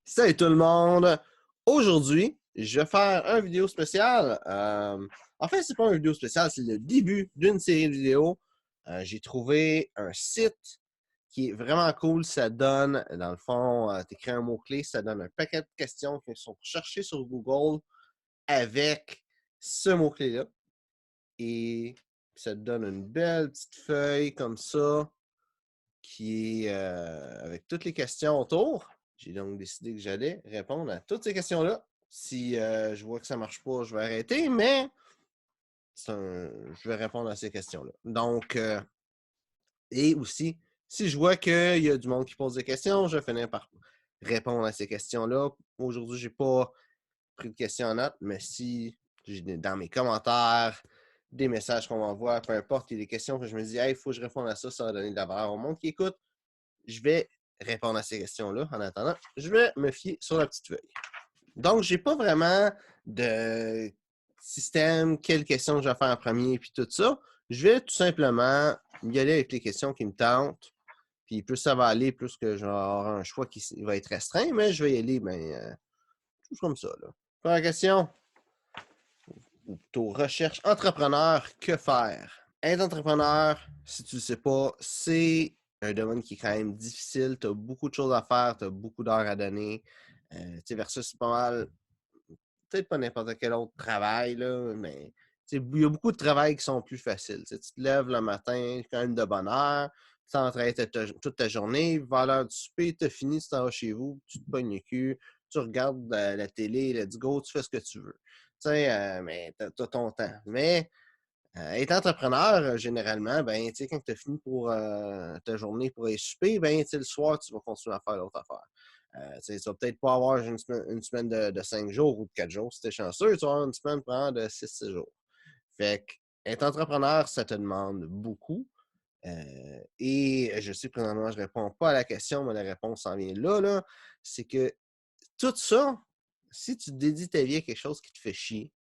Salut tout le monde! Aujourd'hui, je vais faire une vidéo spéciale. En fait, c'est pas une vidéo spéciale, c'est le début d'une série de vidéos. J'ai trouvé un site qui est vraiment cool. Ça donne, dans le fond, tu écris un mot-clé, ça donne un paquet de questions qui sont recherchées sur Google avec ce mot-clé-là. Et ça te donne une belle petite feuille comme ça qui est avec toutes les questions autour. J'ai donc décidé que j'allais répondre à toutes ces questions-là. Si je vois que ça ne marche pas, je vais arrêter, mais je vais répondre à ces questions-là. Donc, et aussi, si je vois qu'il y a du monde qui pose des questions, je vais finir par répondre à ces questions-là. Aujourd'hui, je n'ai pas pris de questions en note, mais si j'ai dans mes commentaires, des messages qu'on m'envoie, peu importe, il y a des questions que je me dis, hey, il faut que je réponde à ça, ça va donner de la valeur au monde qui écoute. Je vais répondre à ces questions-là. En attendant, je vais me fier sur la petite feuille. Donc, je n'ai pas vraiment de système, quelles questions je vais faire en premier, puis tout ça. Je vais tout simplement y aller avec les questions qui me tentent. Puis plus ça va aller, plus que j'aurai un choix qui va être restreint, mais je vais y aller, tout comme ça. Là. Première question, ou plutôt recherche entrepreneur, que faire? Être entrepreneur, si tu ne le sais pas, c'est un domaine qui est quand même difficile. Tu as beaucoup de choses à faire, tu as beaucoup d'heures à donner. Versus pas mal, peut-être pas n'importe quel autre travail, là, mais il y a beaucoup de travails qui sont plus faciles. Tu te lèves le matin, quand même de bonne heure, tu travailles toute ta journée, vers l'heure du souper, tu as fini, tu t'en vas chez vous, tu te pognes le cul, tu regardes la télé, let's go, tu fais ce que tu veux. Mais tu as ton temps. Mais être entrepreneur, généralement, quand tu as fini pour ta journée pour aller souper, le soir, tu vas continuer à faire l'autre affaire. Tu vas peut-être pas avoir une semaine de 5 jours ou de 4 jours si tu es chanceux, tu vas avoir une semaine de 6 jours. Fait que être entrepreneur, ça te demande beaucoup. Et je sais que présentement, je ne réponds pas à la question, mais la réponse en vient là. C'est que tout ça, si tu dédies ta vie à quelque chose qui te fait chier,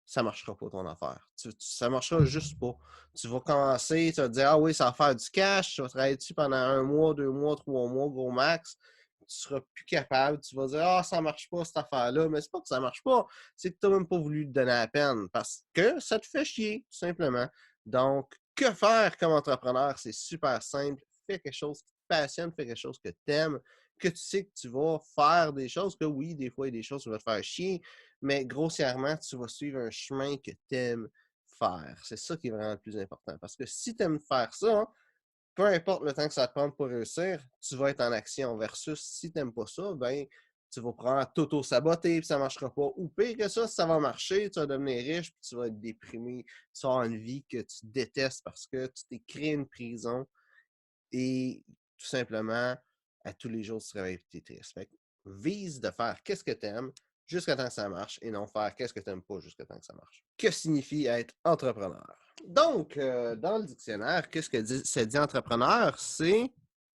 ça ne marchera pas ton affaire. Ça ne marchera juste pas. Tu vas commencer, tu vas te dire, ah oui, ça va faire du cash, tu vas travailler dessus pendant 1 mois, 2 mois, 3 mois, gros max. Tu ne seras plus capable. Tu vas dire, ah, ça ne marche pas cette affaire-là. Mais c'est pas que ça ne marche pas, c'est que tu n'as même pas voulu te donner la peine parce que ça te fait chier, tout simplement. Donc, que faire comme entrepreneur? C'est super simple. Fais quelque chose qui te passionne, fais quelque chose que tu aimes, que tu sais que tu vas faire des choses, que oui, des fois, il y a des choses qui vont te faire chier, mais grossièrement, tu vas suivre un chemin que tu aimes faire. C'est ça qui est vraiment le plus important. Parce que si tu aimes faire ça, peu importe le temps que ça te prend pour réussir, tu vas être en action. Versus si tu n'aimes pas ça, tu vas prendre t'auto-saboter, puis ça ne marchera pas. Ou pire que ça va marcher, tu vas devenir riche, puis tu vas être déprimé. Tu vas avoir une vie que tu détestes parce que tu t'es créé une prison et tout simplement, à tous les jours, tu travailles et tu es triste. Fait que vise de faire qu'est-ce que tu aimes jusqu'à temps que ça marche et non faire qu'est-ce que tu n'aimes pas jusqu'à temps que ça marche. Que signifie être entrepreneur? Donc, dans le dictionnaire, qu'est-ce que ça dit entrepreneur? C'est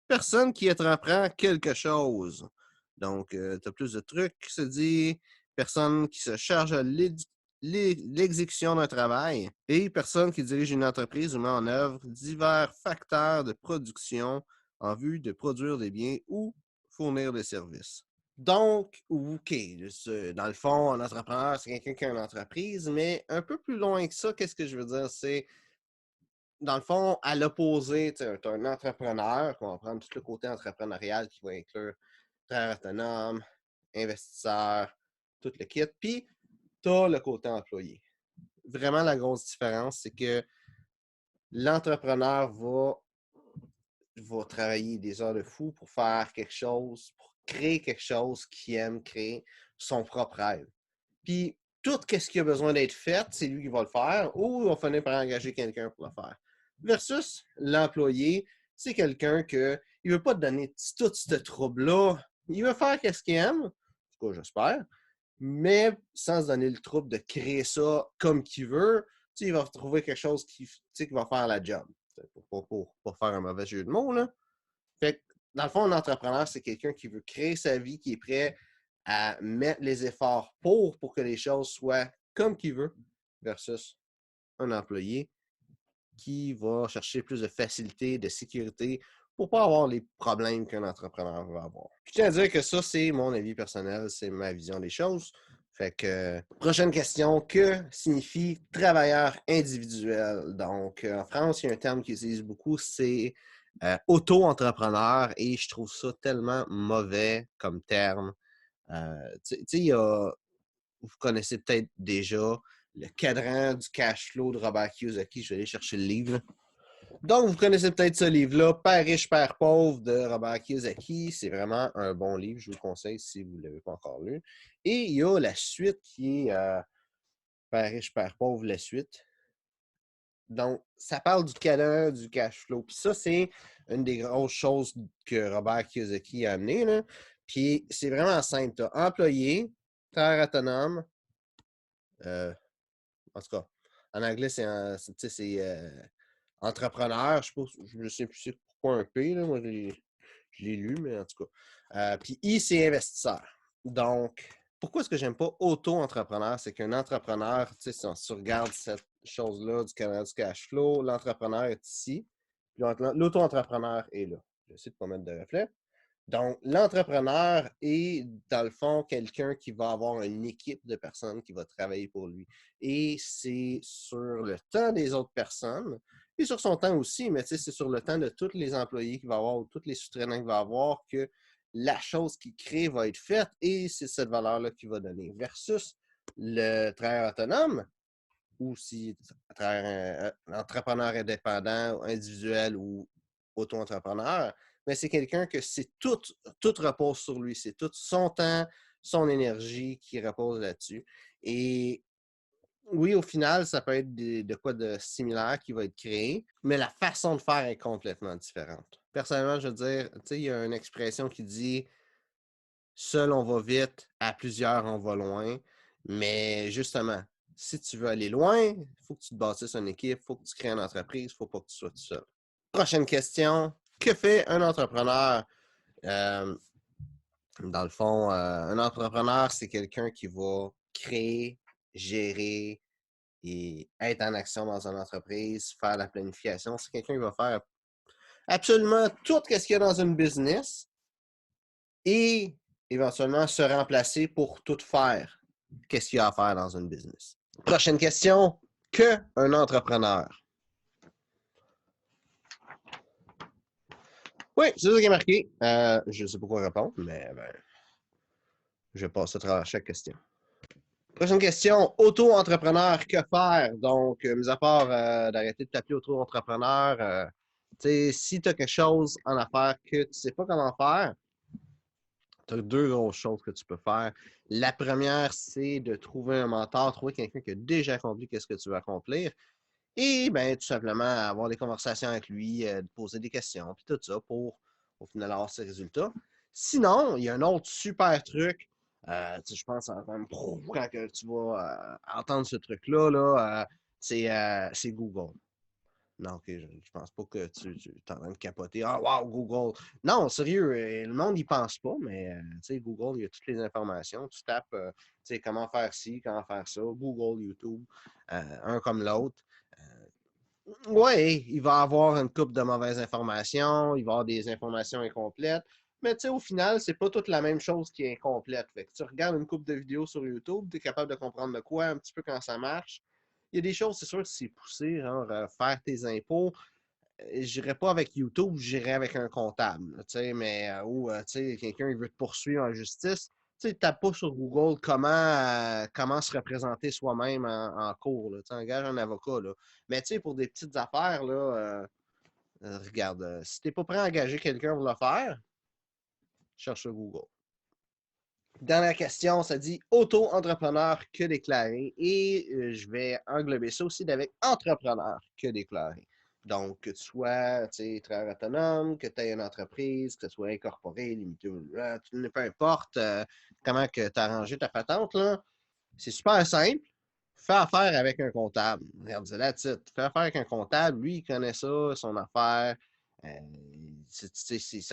personne qui entreprend quelque chose. Donc, tu as plus de trucs qui se dit personne qui se charge de l'exécution d'un travail et personne qui dirige une entreprise ou met en œuvre divers facteurs de production en vue de produire des biens ou fournir des services. Donc, OK, dans le fond, un entrepreneur, c'est quelqu'un qui a une entreprise, mais un peu plus loin que ça, qu'est-ce que je veux dire? C'est, dans le fond, à l'opposé, tu as un entrepreneur, on va prendre tout le côté entrepreneurial qui va inclure travailleur autonome, investisseur, tout le kit, puis tu as le côté employé. Vraiment, la grosse différence, c'est que l'entrepreneur va travailler des heures de fou pour faire quelque chose, pour créer quelque chose qu'il aime créer, son propre rêve. Puis, tout ce qui a besoin d'être fait, c'est lui qui va le faire ou il va finir par engager quelqu'un pour le faire. Versus l'employé, c'est quelqu'un qui ne veut pas te donner tout ce trouble-là. Il veut faire ce qu'il aime, en tout cas, j'espère, mais sans se donner le trouble de créer ça comme qu'il veut. Il va trouver quelque chose qui va faire la job. Pour faire un mauvais jeu de mots, là. Fait que, dans le fond, un entrepreneur, c'est quelqu'un qui veut créer sa vie, qui est prêt à mettre les efforts pour que les choses soient comme qu'il veut, versus un employé qui va chercher plus de facilité, de sécurité pour pas avoir les problèmes qu'un entrepreneur va avoir. Je tiens à dire que ça, c'est mon avis personnel, c'est ma vision des choses. Fait que, prochaine question, que signifie travailleur individuel? Donc, en France, il y a un terme qu'ils utilisent beaucoup, c'est auto-entrepreneur, et je trouve ça tellement mauvais comme terme. Tu sais, vous connaissez peut-être déjà le cadran du cash flow de Robert Kiyosaki. Je vais aller chercher le livre. Donc, vous connaissez peut-être ce livre-là, Père riche, Père pauvre de Robert Kiyosaki. C'est vraiment un bon livre, je vous le conseille si vous ne l'avez pas encore lu. Et il y a la suite qui est Père riche, Père pauvre, la suite. Donc, ça parle du cadran du cash flow. Puis ça, c'est une des grosses choses que Robert Kiyosaki a amené, là. Puis c'est vraiment simple. Tu as employé, travailleur autonome, en tout cas, en anglais, c'est entrepreneur. Je ne sais plus c'est pourquoi un P, là. Moi, je l'ai lu, mais en tout cas. Puis I, c'est investisseur. Donc, pourquoi est-ce que j'aime pas auto-entrepreneur? C'est qu'un entrepreneur, tu sais, si tu regardes cette chose-là du canal du cash flow, l'entrepreneur est ici, puis l'auto-entrepreneur est là. J'essaie de ne pas mettre de reflet. Donc, l'entrepreneur est, dans le fond, quelqu'un qui va avoir une équipe de personnes qui va travailler pour lui. Et c'est sur le temps des autres personnes, et sur son temps aussi, mais c'est sur le temps de tous les employés qu'il va avoir ou tous les sous-traitants qu'il va avoir que la chose qu'il crée va être faite, et c'est cette valeur-là qu'il va donner. Versus le travailleur autonome, ou si à travers un entrepreneur indépendant, individuel ou auto-entrepreneur, mais c'est quelqu'un que c'est tout repose sur lui. C'est tout son temps, son énergie qui repose là-dessus. Et oui, au final, ça peut être de quoi de similaire qui va être créé, mais la façon de faire est complètement différente. Personnellement, je veux dire, tu sais, il y a une expression qui dit seul on va vite, à plusieurs on va loin. Mais justement, si tu veux aller loin, il faut que tu te bâtisses une équipe, il faut que tu crées une entreprise, il ne faut pas que tu sois tout seul. Prochaine question. Que fait un entrepreneur? Dans le fond, un entrepreneur, c'est quelqu'un qui va créer, gérer et être en action dans une entreprise, faire la planification. C'est quelqu'un qui va faire absolument tout ce qu'il y a dans une business et éventuellement se remplacer pour tout faire. Qu'est-ce qu'il y a à faire dans une business? Prochaine question. Que un entrepreneur? Oui, c'est ça qui est marqué. Je ne sais pas quoi répondre, mais je passe à travers chaque question. Prochaine question. Auto-entrepreneur, que faire? Donc, mis à part d'arrêter de t'appeler auto-entrepreneur, si tu as quelque chose en affaires que tu ne sais pas comment faire, tu as deux grosses choses que tu peux faire. La première, c'est de trouver un mentor, trouver quelqu'un qui a déjà accompli ce que tu veux accomplir. Et bien, tout simplement, avoir des conversations avec lui, poser des questions, puis tout ça pour, au final, avoir ses résultats. Sinon, il y a un autre super truc. Je pense quand tu vas entendre ce truc-là, là, c'est Google. Non, ok, je pense pas que tu es en train de capoter. Ah, wow, Google. Non, sérieux, le monde n'y pense pas, mais Google, il y a toutes les informations. Tu tapes comment faire ci, comment faire ça, Google, YouTube, un comme l'autre. Oui, il va avoir une couple de mauvaises informations, il va avoir des informations incomplètes, mais au final, c'est pas toute la même chose qui est incomplète. Fait que tu regardes une couple de vidéos sur YouTube, tu es capable de comprendre de quoi, un petit peu quand ça marche. Il y a des choses, c'est sûr, que c'est poussé, genre faire tes impôts. J'irais pas avec YouTube, j'irais avec un comptable, mais ou quelqu'un veut te poursuivre en justice. Tu tapes pas sur Google comment se représenter soi-même en cours. Tu engages un avocat. Là. Mais pour des petites affaires, là, regarde, si tu n'es pas prêt à engager quelqu'un pour le faire, cherche sur Google. Dernière question, ça dit auto-entrepreneur que déclaré. Et je vais englober ça aussi avec entrepreneur que déclaré. Donc, que tu sois travailleur autonome, que tu aies une entreprise, que tu sois incorporé, limité, peu importe comment tu as arrangé ta patente, là, c'est super simple. Fais affaire avec un comptable. Regarde, c'est là, fais affaire avec un comptable. Lui, il connaît ça, son affaire. Ça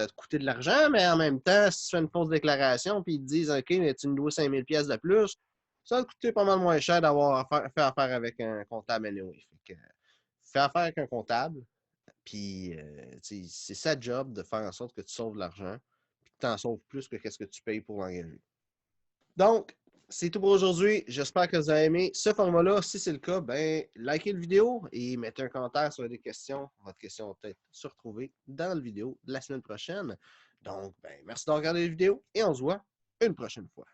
va te coûter de l'argent, mais en même temps, si tu fais une fausse déclaration puis ils te disent OK, mais tu nous dois 5000 pièces de plus, ça va te coûter pas mal moins cher d'avoir fait affaire avec un comptable anyway. Fait que, fais affaire avec un comptable, Puis, c'est sa job de faire en sorte que tu sauves de l'argent, puis que tu en sauves plus que qu'est-ce que tu payes pour l'engager. Donc, c'est tout pour aujourd'hui. J'espère que vous avez aimé ce format-là. Si c'est le cas, ben, likez la vidéo et mettez un commentaire sur des questions. Votre question va peut-être se retrouver dans la vidéo de la semaine prochaine. Donc, ben, merci d'avoir regardé la vidéo et on se voit une prochaine fois.